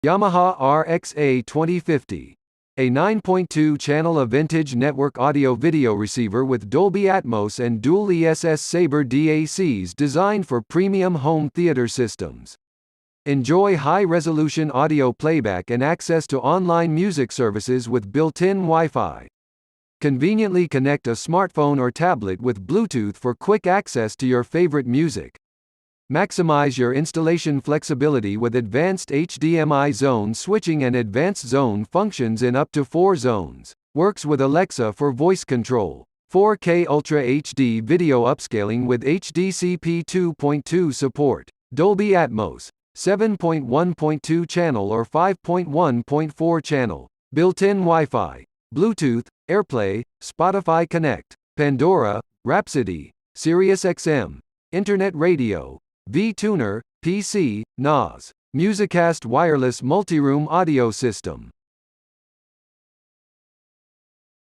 Yamaha RX-A2050. A 9.2-channel vintage network audio-video receiver with Dolby Atmos and dual ESS Sabre DACs designed for premium home theater systems. Enjoy high-resolution audio playback and access to online music services with built-in Wi-Fi. Conveniently connect a smartphone or tablet with Bluetooth for quick access to your favorite music. Maximize your installation flexibility with advanced HDMI zone switching and advanced zone functions in up to 4 zones. Works with Alexa for voice control. 4K Ultra HD video upscaling with HDCP 2.2 support. Dolby Atmos. 7.1.2 channel or 5.1.4 channel. Built-in Wi-Fi. Bluetooth, AirPlay, Spotify Connect. Pandora, Rhapsody, SiriusXM. Internet radio. V-Tuner, PC, NAS. Musicast wireless multiroom audio system.